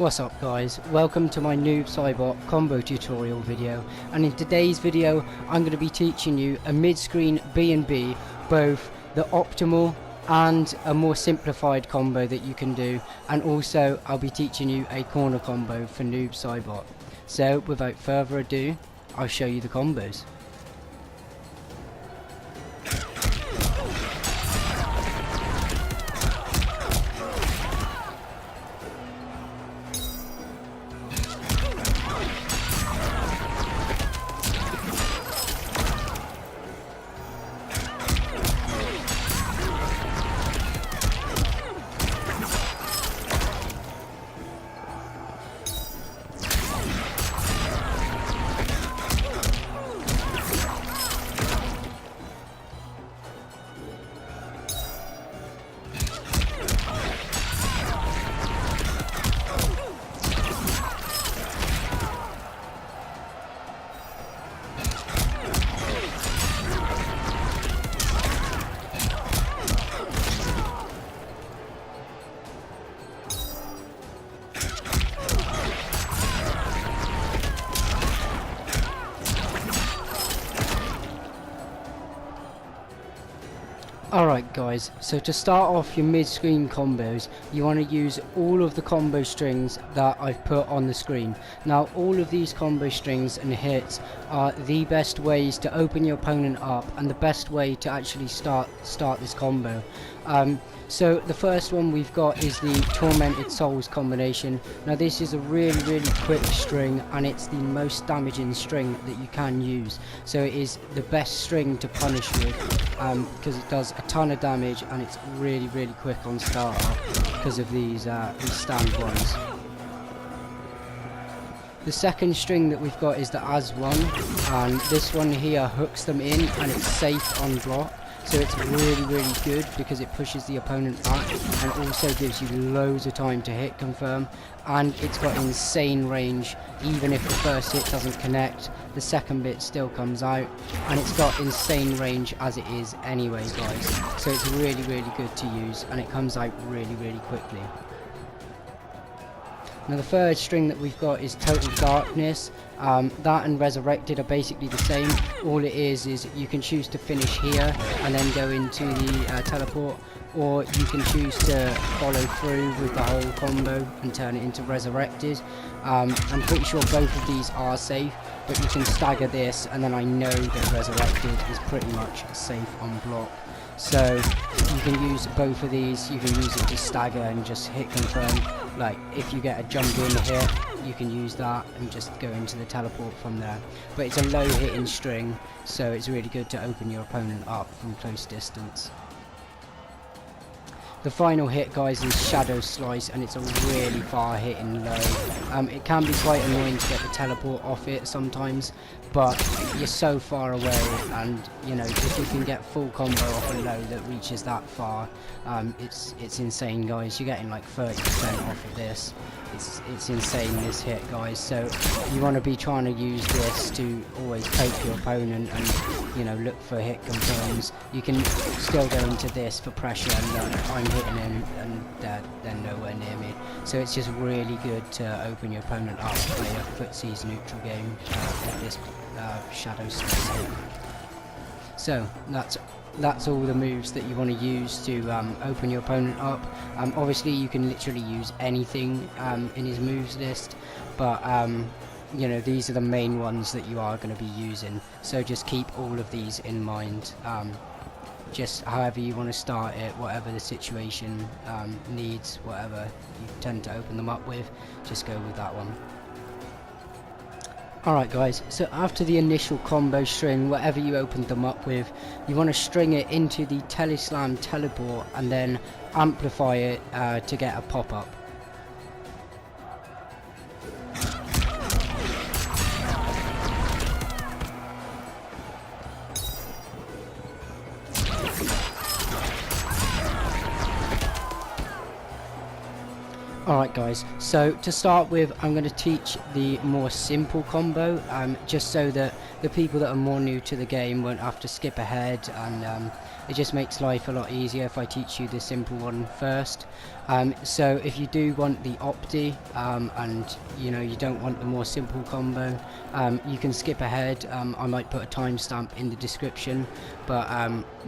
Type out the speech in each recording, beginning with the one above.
What's up guys, welcome to my Noob Saibot combo tutorial video, and in today's video I'm going to be teaching you a mid-screen B&B, both the optimal and a more simplified combo that you can do, and also I'll be teaching you a corner combo for Noob Saibot. So without further ado, I'll show you the combos. Alright guys, so to start off your mid-screen combos, you want to use all of the combo strings that I've put on the screen. Now all of these combo strings and hits are the best ways to open your opponent up and the best way to actually start this combo. So the first one we've got is the Tormented Souls combination. Now this is a really quick string, and it's the most damaging string that you can use. So it is the best string to punish with, because it does a ton of damage and it's really quick on startup because of these stand ones. The second string that we've got is the As one, and this one here hooks them in and it's safe on block. So it's really good because it pushes the opponent back and also gives you loads of time to hit confirm, and it's got insane range. Even if the first hit doesn't connect, the second bit still comes out, and it's got insane range as it is anyway guys. So it's really good to use, and it comes out really quickly. Now the third string that we've got is Total Darkness. That and Resurrected are basically the same. All it is you can choose to finish here and then go into the teleport, or you can choose to follow through with the whole combo and turn it into Resurrected. I'm pretty sure both of these are safe, but you can stagger this, and then I know that Resurrected is pretty much safe on block. So you can use both of these. You can use it to stagger and just hit confirm. Like if you get a jump in hit, you can use that and just go into the teleport from there. But it's a low hitting string, so it's really good to open your opponent up from close distance. The final hit guys is Shadow Slice, and it's a really far hitting low. It can be quite annoying to get the teleport off it sometimes, but you're so far away, and you know, if you can get full combo off a low that reaches that far, it's insane guys. You're getting like 30% off of this. It's insane, this hit guys. So you want to be trying to use this to always poke your opponent and, you know, look for hit confirms. You can still go into this for pressure, and I'm hitting him and they're nowhere near me. So it's just really good to open your opponent up, play a footsies neutral game with this Shadow Slice hit. So that's all the moves that you want to use to open your opponent up. Obviously you can literally use anything in his moves list, but you know, these are the main ones that you are going to be using, so just keep all of these in mind. Just however you want to start it, whatever the situation needs, whatever you tend to open them up with, just go with that one. Alright guys, so after the initial combo string, whatever you opened them up with, you want to string it into the Teleslam teleport and then amplify it to get a pop-up. Alright guys, so to start with, I'm going to teach the more simple combo, just so that the people that are more new to the game won't have to skip ahead, and it just makes life a lot easier if I teach you the simple one first. So if you do want the opti, and you don't want the more simple combo, you can skip ahead. I might put a timestamp in the description, but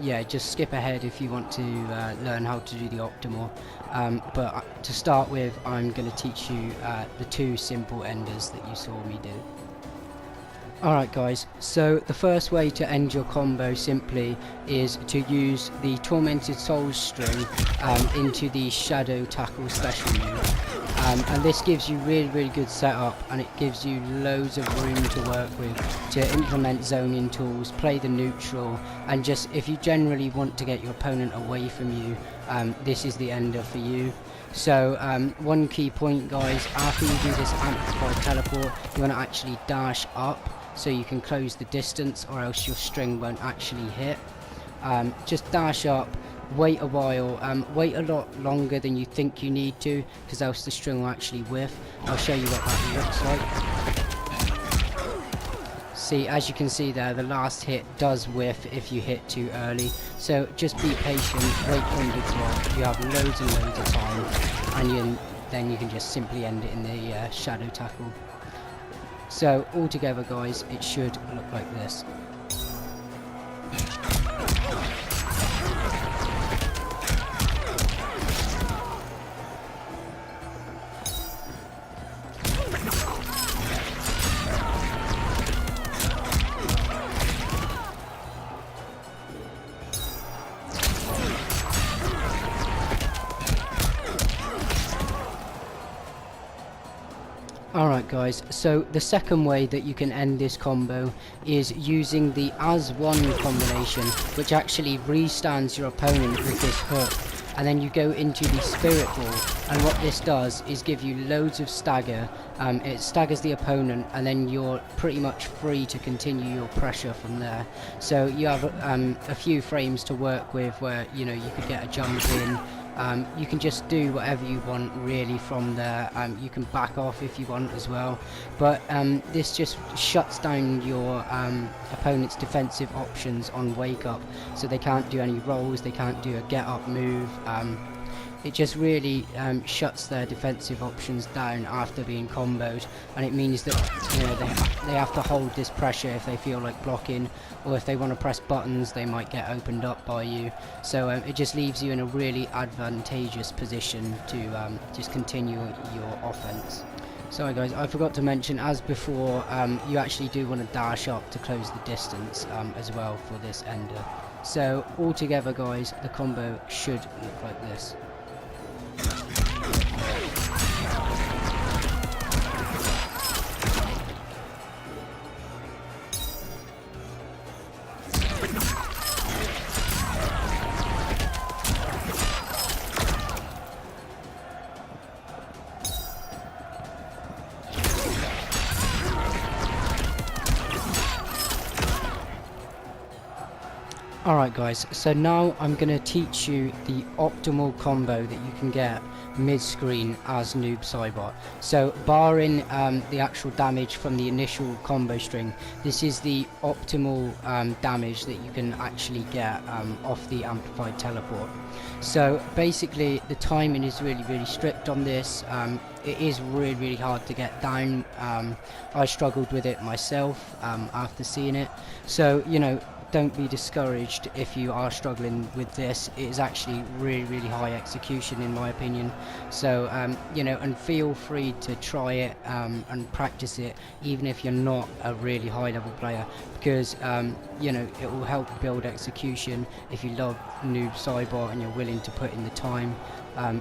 yeah, just skip ahead if you want to learn how to do the optimal. But to start with, I'm going to teach you the two simple enders that you saw me do. Alright guys, so the first way to end your combo simply is to use the Tormented Souls string into the Shadow Tackle special move. And this gives you really good setup, and it gives you loads of room to work with to implement zoning tools, play the neutral, and just if you generally want to get your opponent away from you, this is the ender for you. So one key point guys, after you do this amplified teleport, you want to actually dash up so you can close the distance, or else your string won't actually hit. Just dash up, wait a while, wait a lot longer than you think you need to, because else the string will actually whiff. I'll show you what that looks like. See, as you can see there, the last hit does whiff if you hit too early, so just be patient, wait for it to drop. You have loads and loads of time, and then you can just simply end it in the Shadow Tackle. So altogether guys, it should look like this. Alright guys, so the second way that you can end this combo is using the as-one combination, which actually restands your opponent with this hook, and then you go into the Spirit Ball, and what this does is give you loads of stagger. It staggers the opponent, and then you're pretty much free to continue your pressure from there. So you have a few frames to work with where you could get a jump in. You can just do whatever you want really from there. You can back off if you want as well, but this just shuts down your opponent's defensive options on wake up, so they can't do any rolls, they can't do a get up move. It just really shuts their defensive options down after being comboed, and it means that they have to hold this pressure if they feel like blocking, or if they want to press buttons they might get opened up by you. So it just leaves you in a really advantageous position to just continue your offense. Sorry guys, I forgot to mention, as before, you actually do want to dash up to close the distance as well for this ender. So altogether guys, the combo should look like this. Alright guys, so now I'm going to teach you the optimal combo that you can get mid-screen as Noob Saibot. So barring the actual damage from the initial combo string, this is the optimal damage that you can actually get off the amplified teleport. So basically the timing is really strict on this. It is really hard to get down. I struggled with it myself after seeing it, so don't be discouraged if you are struggling with this. It is actually really high execution in my opinion. So and feel free to try it and practice it, even if you're not a really high level player, because it will help build execution. If you love Noob Saibot and you're willing to put in the time,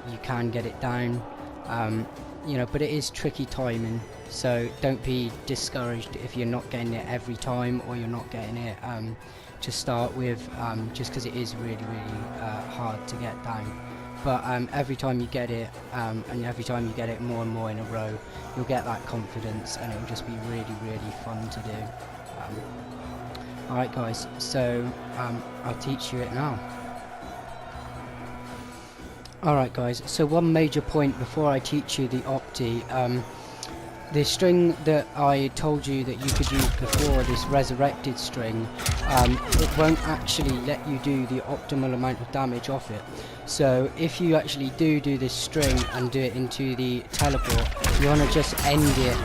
you can get it down. But it is tricky timing, so don't be discouraged if you're not getting it every time, or you're not getting it to start with, just because it is really hard to get down. But every time you get it, and every time you get it more and more in a row, you'll get that confidence, and it will just be really fun to do. Alright guys, so I'll teach you it now. Alright guys, so one major point before I teach you the opti, the string that I told you that you could use before, this resurrected string, it won't actually let you do the optimal amount of damage off it. So if you actually do this string and do it into the teleport, you want to just end it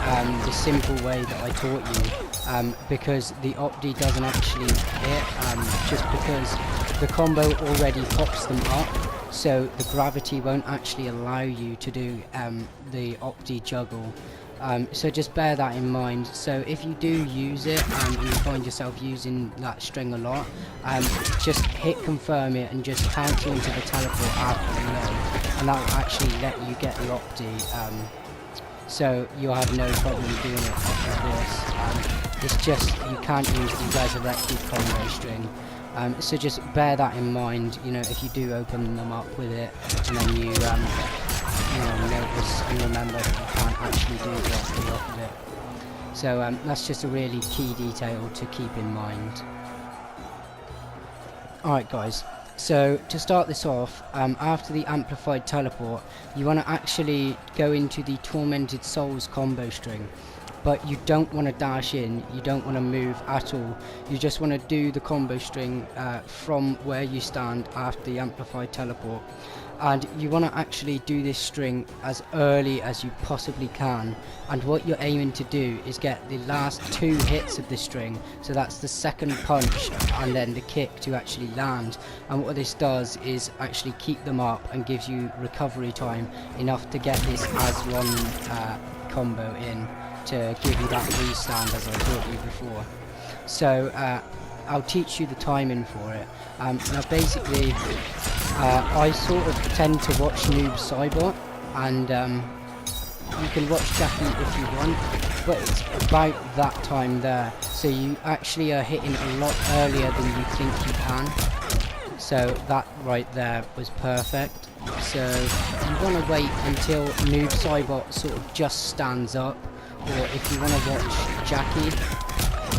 the simple way that I taught you, because the opti doesn't actually hit, just because the combo already pops them up. So the gravity won't actually allow you to do the opti juggle. So just bear that in mind. So if you do use it and you find yourself using that string a lot, just hit confirm it and just cancel into the teleport after the low, and that will actually let you get the opti. So you'll have no problem doing it after this. It's just you can't use the resurrected combo string. So just bear that in mind, you know, if you do open them up with it, and then you notice and remember that you can't actually do the opti off of it. So that's just a really key detail to keep in mind. Alright guys, so to start this off, after the amplified teleport, you want to actually go into the Tormented Souls combo string. But you don't want to dash in, you don't want to move at all, you just want to do the combo string from where you stand after the amplified teleport. And you want to actually do this string as early as you possibly can, and what you're aiming to do is get the last 2 hits of the string, so that's the second punch and then the kick to actually land. And what this does is actually keep them up and gives you recovery time enough to get this as one combo in, to give you that restand as I taught you before. So I'll teach you the timing for it. Now basically I sort of tend to watch Noob Saibot, and you can watch Jackie if you want, but it's about that time there, so you actually are hitting a lot earlier than you think you can. So that right there was perfect. So you want to wait until Noob Saibot sort of just stands up, or if you want to watch Jackie,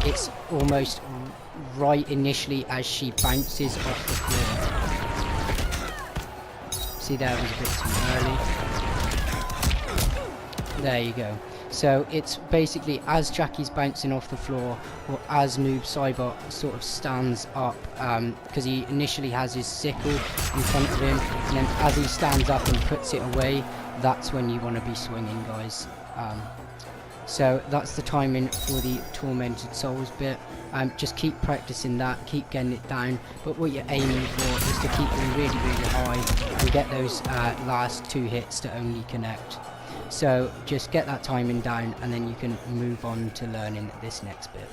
it's almost right initially as she bounces off the floor. See, there was a bit too early. There you go. So it's basically as Jackie's bouncing off the floor, or as Noob Saibot sort of stands up, because he initially has his sickle in front of him, and then as he stands up and puts it away, that's when you want to be swinging, guys. So that's the timing for the Tormented Souls bit. Just keep practicing that, keep getting it down, but what you're aiming for is to keep them really, really high and get those last 2 hits to only connect. So just get that timing down, and then you can move on to learning this next bit.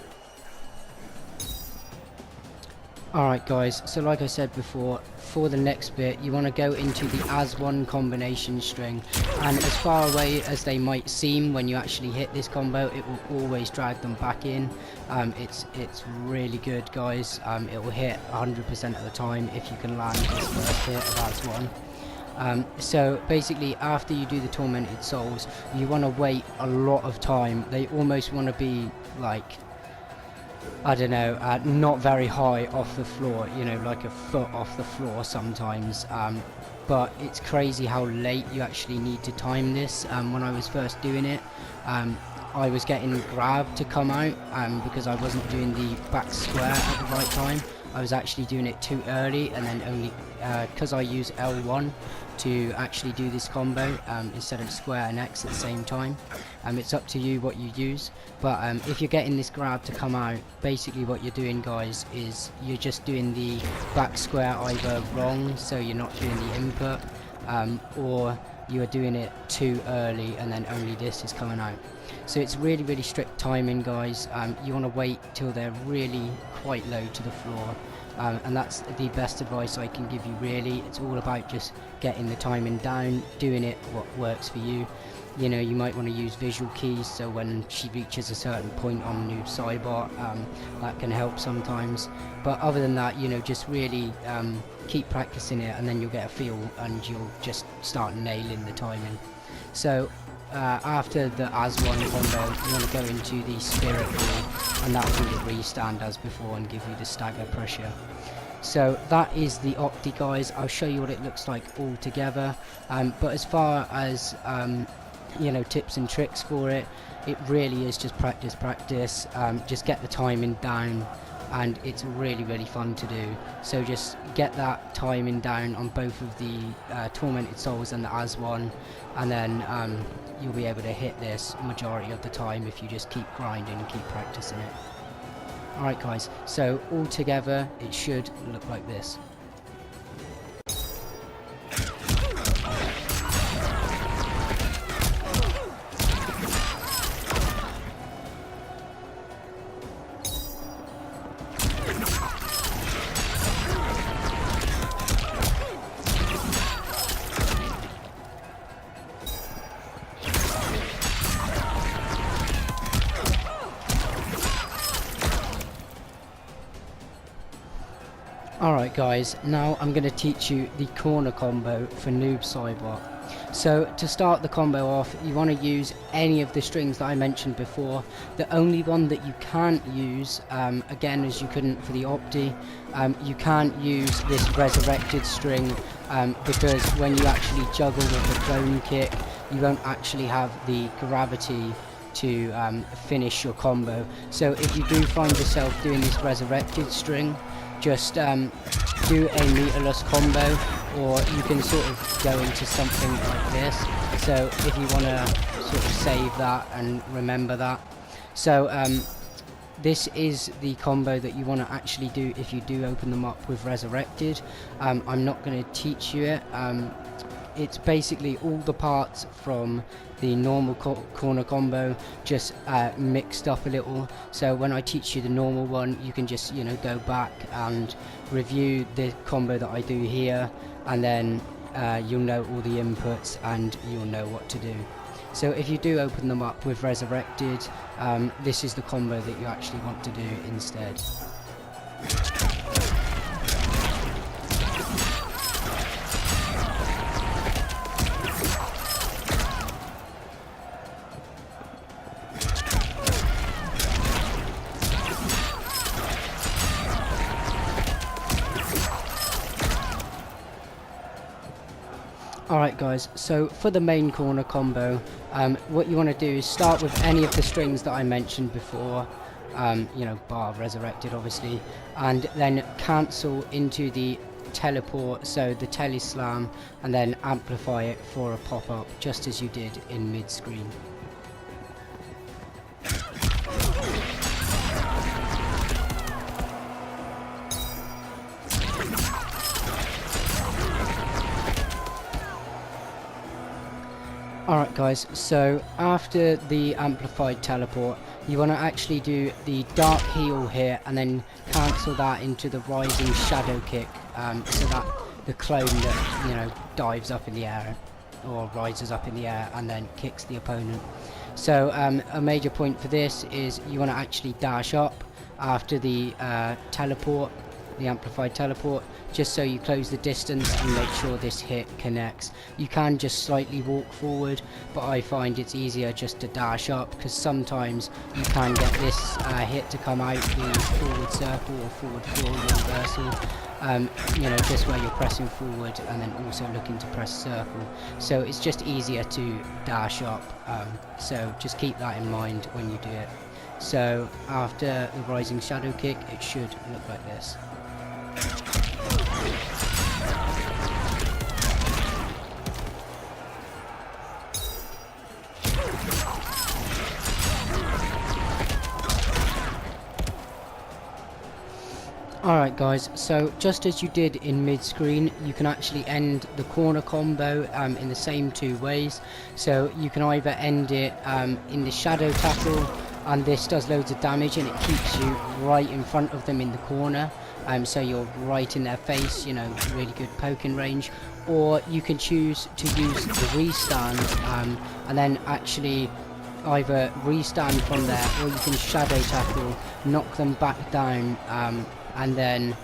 Alright guys, so like I said before, for the next bit you want to go into the as one combination string, and as far away as they might seem when you actually hit this combo, it will always drag them back in. It's really good, guys. It will hit 100% of the time if you can land this first hit of as one. So basically after you do the Tormented Souls, you want to wait a lot of time. They almost want to be like, I don't know, not very high off the floor, you know, like a foot off the floor sometimes. But it's crazy how late you actually need to time this. When I was first doing it, I was getting grab to come out because I wasn't doing the back square at the right time. I was actually doing it too early, and then only because I use L1 to actually do this combo instead of square and X at the same time. It's up to you what you use, but if you're getting this grab to come out, basically what you're doing, guys, is you're just doing the back square either wrong, so you're not doing the input, or you are doing it too early and then only this is coming out. So it's really, really strict timing, guys. You want to wait till they're really quite low to the floor. And that's the best advice I can give you, really. It's all about just getting the timing down, doing it what works for you. You know, you might want to use visual keys, so when she reaches a certain point on Noob Saibot, that can help sometimes. But other than that, you know, just really keep practicing it, and then you'll get a feel and you'll just start nailing the timing. So after the as one combo, you want to go into the Spirit Ball, and that will do the restand as before and give you the stagger pressure. So that is the Opti, guys. I'll show you what it looks like all together. But as far as you know, tips and tricks for it, it really is just practice. Just get the timing down, and it's really fun to do. So just get that timing down on both of the Tormented Souls and the As one, and then you'll be able to hit this majority of the time if you just keep grinding and keep practicing it. Alright guys, so all together it should look like this. Alright guys, now I'm going to teach you the corner combo for Noob Saibot. So to start the combo off, you want to use any of the strings that I mentioned before. The only one that you can't use, again as you couldn't for the Opti, you can't use this resurrected string because when you actually juggle with the clone kick, you won't actually have the gravity to finish your combo. So if you do find yourself doing this resurrected string, just do a meterless combo, or you can sort of go into something like this. So if you want to sort of save that and remember that. So this is the combo that you want to actually do if you do open them up with resurrected. I'm not going to teach you it. It's basically all the parts from the normal corner combo just mixed up a little. So when I teach you the normal one, you can just, you know, go back and review the combo that I do here, and then you'll know all the inputs and you'll know what to do. So if you do open them up with resurrected, this is the combo that you actually want to do instead. Alright guys, so for the main corner combo, what you want to do is start with any of the strings that I mentioned before, you know, bar resurrected obviously, and then cancel into the teleport, so the teleslam, and then amplify it for a pop-up, just as you did in mid-screen. Alright guys, so after the amplified teleport, you want to actually do the dark heal here and then cancel that into the rising shadow kick, so that the clone that, you know, dives up in the air or rises up in the air and then kicks the opponent. So a major point for this is you want to actually dash up after the teleport, the amplified teleport, just so you close the distance and make sure this hit connects. You can just slightly walk forward, but I find it's easier just to dash up, because sometimes you can get this hit to come out the forward circle or forward floor reversal, you know, just where you're pressing forward and then also looking to press circle. So it's just easier to dash up, so just keep that in mind when you do it. So after the rising shadow kick, it should look like this. Alright guys, so just as you did in mid-screen, you can actually end the corner combo in the same two ways. So you can either end it in the shadow tackle, and this does loads of damage and it keeps you right in front of them in the corner, so you're right in their face, you know, really good poking range. Or you can choose to use the restand and then actually either restand from there, or you can shadow tackle, knock them back down, and then,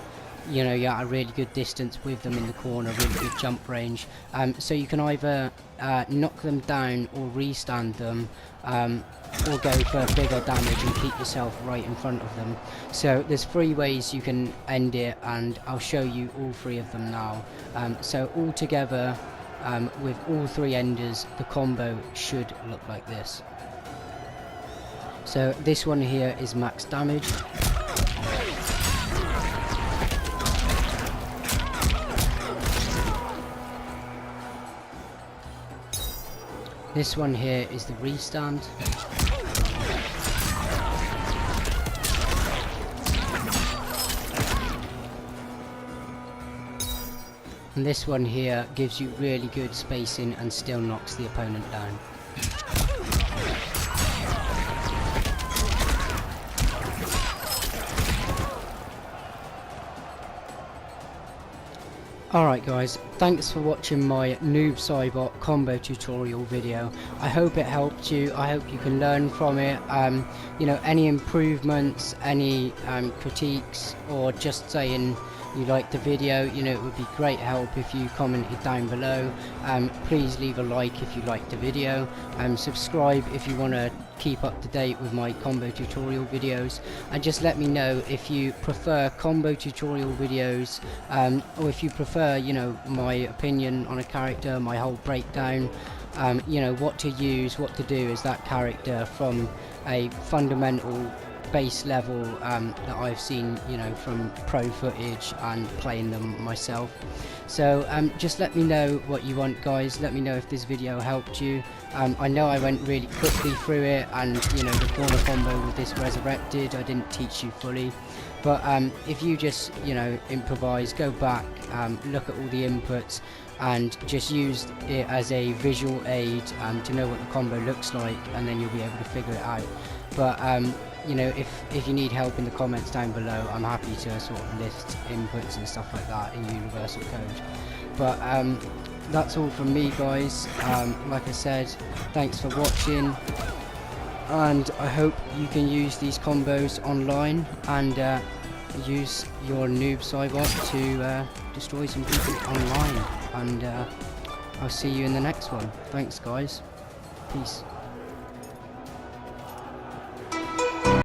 you know, you're at a really good distance with them in the corner, really good jump range. So you can either knock them down or restand them, or go for bigger damage and keep yourself right in front of them. So there's 3 ways you can end it, and I'll show you all 3 of them now. So all together, with all 3 enders, the combo should look like this. So this one here is max damage. This one here is the restand. And this one here gives you really good spacing and still knocks the opponent down. Alright guys, thanks for watching my Noob Saibot combo tutorial video. I hope it helped you. I hope you can learn from it. You know, any improvements, any critiques, or just saying you liked the video, you know, it would be great help if you commented down below. Please leave a like if you liked the video, subscribe if you want to keep up to date with my combo tutorial videos, and just let me know if you prefer combo tutorial videos, or if you prefer, you know, my opinion on a character, my whole breakdown, you know, what to use, what to do as that character from a fundamental base level that I've seen, you know, from pro footage and playing them myself. So just let me know what you want, guys. Let me know if this video helped you. I know I went really quickly through it, and you know, the corner combo with this resurrected I didn't teach you fully, but if you just, you know, improvise, go back, look at all the inputs and just use it as a visual aid to know what the combo looks like, and then you'll be able to figure it out. But you know, if you need help in the comments down below, I'm happy to sort of list inputs and stuff like that in universal code. But that's all from me, guys. Like I said, thanks for watching, and I hope you can use these combos online and use your Noob Saibot to destroy some people online. And I'll see you in the next one. Thanks, guys. Peace.